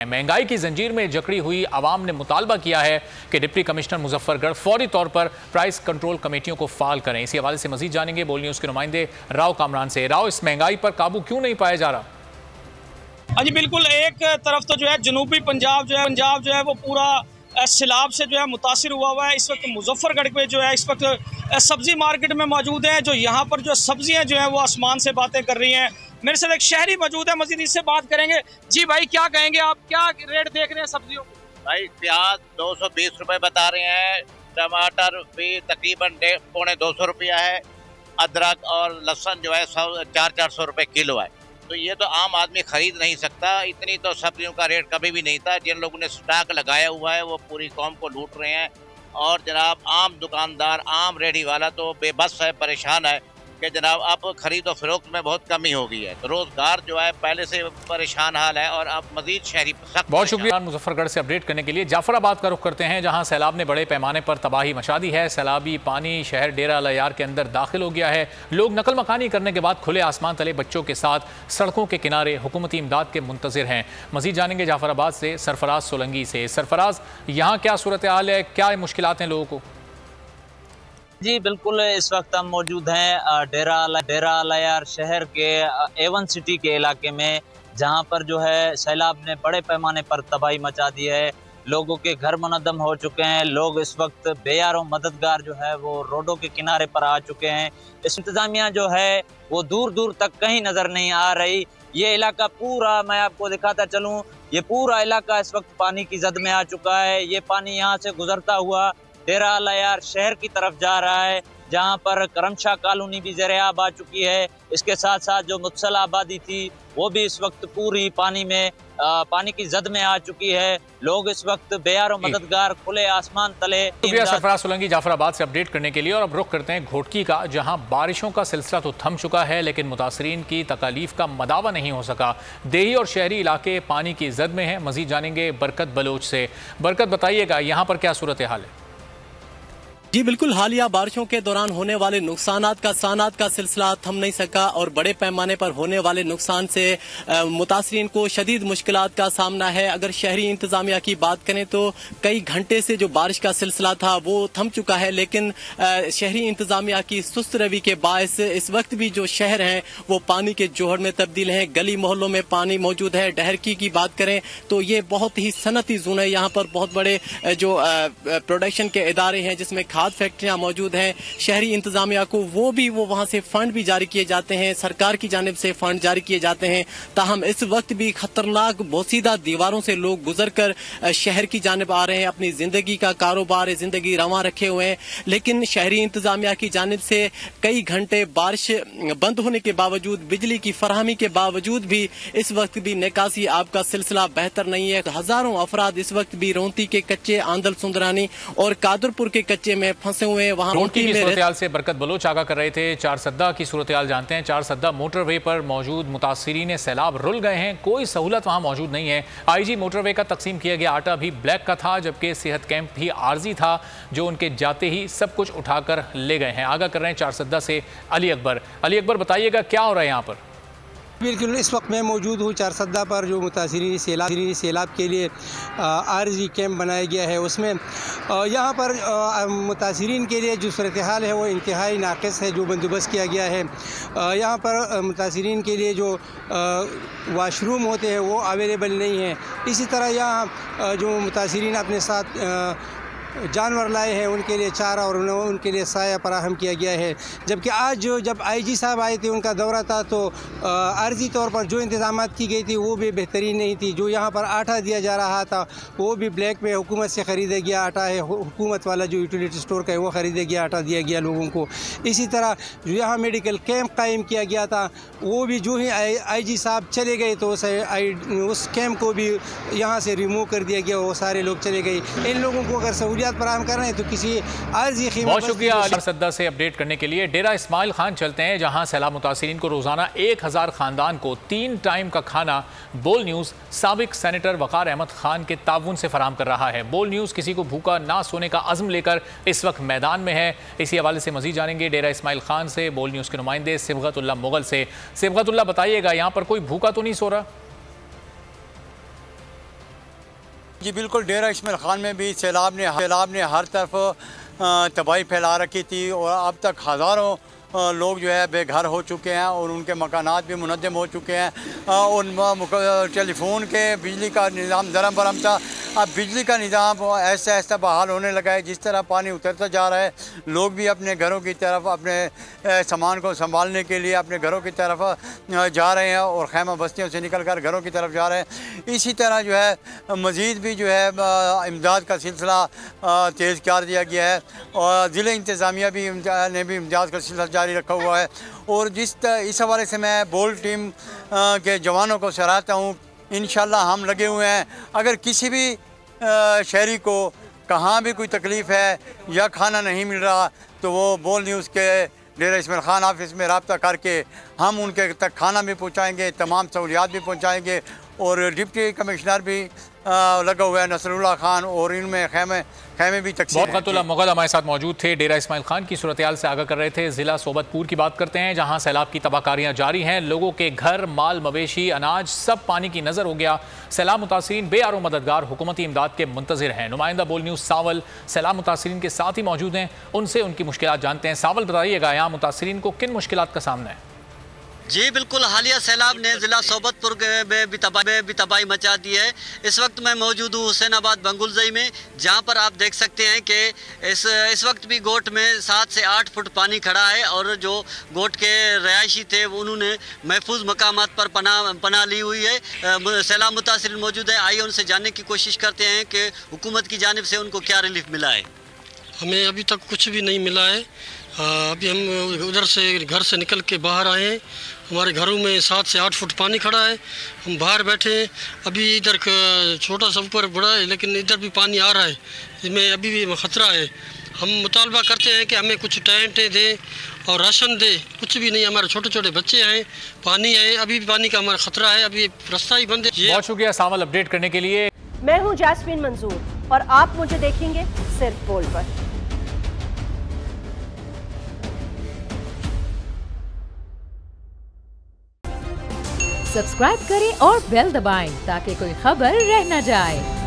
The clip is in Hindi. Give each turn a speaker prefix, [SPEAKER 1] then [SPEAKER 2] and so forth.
[SPEAKER 1] महंगाई की जंजीर में जकड़ी हुई आवाम ने मुतालबा किया है कि डिप्टी कमिश्नर मुजफ्फरगढ़ फौरी तौर पर प्राइस कंट्रोल कमेटियों को फाल करें। इसी हवाले से मजीद जानेंगे बोल न्यूज के नुमाइंदे राव कामरान से। राव, इस महंगाई पर काबू क्यों नहीं पाया जा रहा?
[SPEAKER 2] हाँ जी बिल्कुल, एक तरफ तो जो है जनूबी पंजाब जो है वो पूरा सैलाब से जो है मुतासिर हुआ है। इस वक्त मुजफ्फरगढ़ पे जो है इस वक्त सब्जी मार्केट में मौजूद है। जो यहाँ पर जो सब्जियाँ जो हैं वो आसमान से बातें कर रही हैं। मेरे साथ एक शहरी मौजूद है, मजीद इससे बात करेंगे। जी भाई, क्या कहेंगे आप, क्या रेट देख रहे हैं सब्जियों को?
[SPEAKER 3] भाई प्याज 220 रुपए बता रहे हैं, टमाटर भी तकरीबन 250 रुपया है, अदरक और लहसुन जो है 400 रुपए किलो है। तो ये तो आम आदमी खरीद नहीं सकता। इतनी तो सब्जियों का रेट कभी भी नहीं था। जिन लोगों ने स्टॉक लगाया हुआ है वो पूरी कौम को लूट रहे हैं। और जनाब आम दुकानदार, आम रेडी वाला तो बेबस है, परेशान है कि जनाब अब खरीदो फरोख्त में बहुत कमी हो गई है। तो रोजगार जो है पहले से परेशान हाल है और अब मजीद शहरी सख्त।
[SPEAKER 1] बहुत शुक्रिया मुजफ्फरगढ़ से अपडेट करने के लिए। जाफराबाद का रुख करते हैं, जहां सैलाब ने बड़े पैमाने पर तबाही मचा दी है। सैलाबी पानी शहर डेरा अलयार के अंदर दाखिल हो गया है। लोग नकल मकानी करने के बाद खुले आसमान तले बच्चों के साथ सड़कों के किनारे हुकूमती इमदाद के मुंतजिर हैं। मजीद जानेंगे जाफराबाद से सरफराज सोलंगी से। सरफराज, यहाँ क्या सूरत हाल है, क्या मुश्किलात हैं लोगों को?
[SPEAKER 4] जी बिल्कुल, इस वक्त हम मौजूद हैं डेरा अलयार शहर के A1 सिटी के इलाके में, जहां पर जो है सैलाब ने बड़े पैमाने पर तबाही मचा दी है। लोगों के घर मुनद्दम हो चुके हैं। लोग इस वक्त बेयार और मददगार जो है वो रोडों के किनारे पर आ चुके हैं। इस इंतजामिया जो है वो दूर दूर तक कहीं नज़र नहीं आ रही। ये इलाका पूरा, मैं आपको दिखाता चलूँ, ये पूरा इलाका इस वक्त पानी की जद में आ चुका है। ये पानी यहाँ से गुजरता हुआ डेरा अलयार शहर की तरफ जा रहा है, जहां पर करमशाह कॉलोनी भी ज़ेर-ए-आब आ चुकी है। इसके साथ साथ जो मुत्सल आबादी थी वो भी इस वक्त पूरी पानी में पानी की जद में आ चुकी है। लोग इस वक्त बेयार और मददगार खुले आसमान तले।
[SPEAKER 1] शुक्रिया सरफराज सोलंकी जाफराबाद से अपडेट करने के लिए। और अब रुख करते हैं घोटकी का, जहां बारिशों का सिलसिला तो थम चुका है लेकिन मुतासरीन की तकालीफ का मदावा नहीं हो सका। देही और शहरी इलाके पानी की जद में हैं। मजीद जानेंगे बरकत बलोच से। बरकत, बताइएगा यहाँ पर क्या सूरत हाल है?
[SPEAKER 5] जी बिल्कुल, हालिया बारिशों के दौरान होने वाले नुकसानात का सिलसिला थम नहीं सका और बड़े पैमाने पर होने वाले नुकसान से मुतासरीन को शदीद मुश्किलात का सामना है। अगर शहरी इंतजामिया की बात करें तो कई घंटे से जो बारिश का सिलसिला था वो थम चुका है, लेकिन शहरी इंतजामिया की सुस्त रवि के बायस इस वक्त भी जो शहर हैं वो पानी के जोहर में तब्दील हैं। गली मोहल्लों में पानी मौजूद है। डहरकी की बात करें तो ये बहुत ही सनती जोन है। यहाँ पर बहुत बड़े जो प्रोडक्शन के इदारे हैं जिसमें फैक्ट्रियां मौजूद हैं। शहरी इंतजामिया को वो वहां से फंड भी जारी किए जाते हैं, सरकार की जानिब से फंड जारी किए जाते हैं। ताहम इस वक्त भी खतरनाक बोसीदा दीवारों से लोग गुजर कर शहर की जानिब आ रहे हैं, अपनी जिंदगी का कारोबार, जिंदगी रवां रखे हुए हैं। लेकिन शहरी इंतजामिया की जानिब से कई घंटे बारिश बंद होने के बावजूद, बिजली की फराहमी के बावजूद भी इस वक्त भी निकासी आब का सिलसिला बेहतर नहीं है। हजारों अफराद इस वक्त भी रोंती के कच्चे, आंदल सुंदरानी और कादरपुर के कच्चे में फंसे हुए हैं। वहां
[SPEAKER 1] रोंटी की सूरत हाल से बरकत बलोच आगाह कर रहे थे। चारसद्दा की सूरत हाल जानते हैं। चारसद्दा मोटरवे पर मौजूद मुतासिरीन सैलाब रुल गए हैं। कोई सहूलत वहां मौजूद नहीं है। IG मोटरवे का तकसीम किया गया आटा भी ब्लैक का था, जबकि सेहत कैंप भी आर्जी था जो उनके जाते ही सब कुछ उठाकर ले गए हैं। आगाह कर रहे हैं चारसद्दा से अली अकबर। अली अकबर, बताइएगा क्या हो रहा है यहाँ पर?
[SPEAKER 6] बिल्कुल, इस वक्त मैं मौजूद हूँ चारसद्दा पर, जो मुतासिरीन सैलाब के लिए आरजी कैंप बनाया गया है। उसमें यहाँ पर मुतासिरीन के लिए जो सूरत हाल है वो इंतहाई नाक़िस है। जो बंदोबस्त किया गया है यहाँ पर मुतासिरीन के लिए जो वाशरूम होते हैं वो अवेलेबल नहीं है। इसी तरह यहाँ जो मुतासिरीन अपने साथ जानवर लाए हैं उनके लिए चारा और उनके लिए साया फराहम किया गया है। जबकि आज जब IG साहब आए थे, उनका दौरा था, तो आर्जी तौर पर जो इंतजाम की गई थी वो भी बेहतरीन नहीं थी। जो यहाँ पर आटा दिया जा रहा था वो भी ब्लैक में हुकूमत से ख़रीदा गया आटा है। हुकूमत वाला जो यूटिलिटी स्टोर का है वो ख़रीदा गया आटा दिया गया लोगों को। इसी तरह जो यहाँ मेडिकल कैंप कायम किया गया था वो भी जो ही IG साहब चले गए तो उस कैंप को भी यहाँ से रिमूव कर दिया गया। वो सारे लोग चले गए। इन लोगों को अगर सहूलियत फराहम कर रहे हैं तो किसी आर्जी कीमत।
[SPEAKER 1] बहुत शुक्रिया चारसद्दा से अपडेट करने के लिए। डेरा इस्माइल खान चलते हैं, जहां सैलाब मुतासिरीन को रोजाना 1000 खानदान को 3 टाइम का खाना बोल न्यूज़ साबिक सेनेटर वकार अहमद खान के ताउन से फराहम कर रहा है। बोल न्यूज़ किसी को भूखा ना सोने का अज़्म लेकर इस वक्त मैदान में है। इसी हवाले से मजीद जानेंगे डेरा इस्माइल खान से बोल न्यूज़ के नुमाइंदे सिबगतुल्लाह मुगल से। सिबगतुल्लाह, बताइएगा यहाँ पर कोई भूखा तो नहीं सो रहा?
[SPEAKER 7] जी बिल्कुल, डेरा इस्माइल खान में भी सैलाब ने हर तरफ तबाही फैला रखी थी और अब तक हज़ारों लोग जो है बेघर हो चुके हैं और उनके मकानात भी मुनद्दम हो चुके हैं। उन टेलीफोन के बिजली का निज़ाम दरम बरम था, अब बिजली का निज़ाम ऐसा ऐसा बहाल होने लगा है। जिस तरह पानी उतरता जा रहा है, लोग भी अपने घरों की तरफ अपने सामान को संभालने के लिए अपने घरों की तरफ जा रहे हैं और खैमा बस्तियों से निकल कर घरों की तरफ जा रहे हैं। इसी तरह जो है मज़ीद भी जो है इमदाद का सिलसिला तेज़ कर दिया गया है और ज़िले इंतज़ामिया ने भी इमदाद का सिलसिला जारी रखा हुआ है। और इस हवाले से मैं बोल्ड टीम के जवानों को सराहता हूँ। इंशाल्लाह हम लगे हुए हैं। अगर किसी भी शहरी को कहाँ भी कोई तकलीफ़ है या खाना नहीं मिल रहा तो वो बोल्ड न्यूज़ के डेरा इस्माइल खान ऑफिस में रब्ता करके हम उनके तक खाना भी पहुँचाएँगे, तमाम सहूलियात भी पहुँचाएँगे। और डिप्टी कमिश्नर भी लगा हुआ है नसरुल्लाह खान और इनमें खैमे भी तकसीम।
[SPEAKER 1] बरकतुल्लाह मुग़ल हमारे साथ मौजूद थे, डेरा इस्माइल खान की सूरत-ए-हाल से आगाह कर रहे थे। ज़िला सोबतपुर की बात करते हैं जहां सैलाब की तबाहकारियां जारी हैं। लोगों के घर, माल मवेशी, अनाज सब पानी की नज़र हो गया। सैलाब मुतासिरीन बेआरो मददगार हुकूमती इमदाद के मुंतज़िर हैं। नुमाइंदा बोल्ड न्यूज़ सावल सैलाब मुतासिरीन के साथ ही मौजूद हैं, उनसे उनकी मुश्किलात जानते हैं। सावल बताइएगा, यहाँ मुतासिरीन को किन मुश्किलात का सामना है?
[SPEAKER 8] जी बिल्कुल, हालिया सैलाब ने ज़िला सोबतपुर में भी तबाही मचा दी है। इस वक्त मैं मौजूद हूँ हुसैनाबाद बंगुलजई में, जहाँ पर आप देख सकते हैं कि इस वक्त भी गोट में 7 से 8 फुट पानी खड़ा है और जो गोट के रहायशी थे उन्होंने महफूज मकामात पर पनाह ली हुई है। सैलाब मुतासिर मौजूद है, आइए उनसे जानने की कोशिश करते हैं कि हुकूमत की जानिब से उनको क्या रिलीफ मिला है।
[SPEAKER 9] हमें अभी तक कुछ भी नहीं मिला है। अभी हम उधर से घर से निकल के बाहर आए हैं। हमारे घरों में 7 से 8 फुट पानी खड़ा है। हम बाहर बैठे हैं। अभी इधर छोटा सा ऊपर बड़ा है, लेकिन इधर भी पानी आ रहा है। इसमें अभी भी ख़तरा है। हम मुतालबा करते हैं कि हमें कुछ टेंटें दें और राशन दे। कुछ भी नहीं, हमारे छोटे छोटे बच्चे हैं, पानी है, अभी भी पानी का हमारा ख़तरा है। अभी रास्ता ही बंद है।
[SPEAKER 1] बहुत शुक्रिया सावल अपडेट करने के लिए।
[SPEAKER 10] मैं हूँ जैस्मीन मंजूर और आप मुझे देखेंगे सिर्फ बोल्ड पर।
[SPEAKER 11] सब्सक्राइब करें और बेल दबाएं ताकि कोई खबर रह न जाए।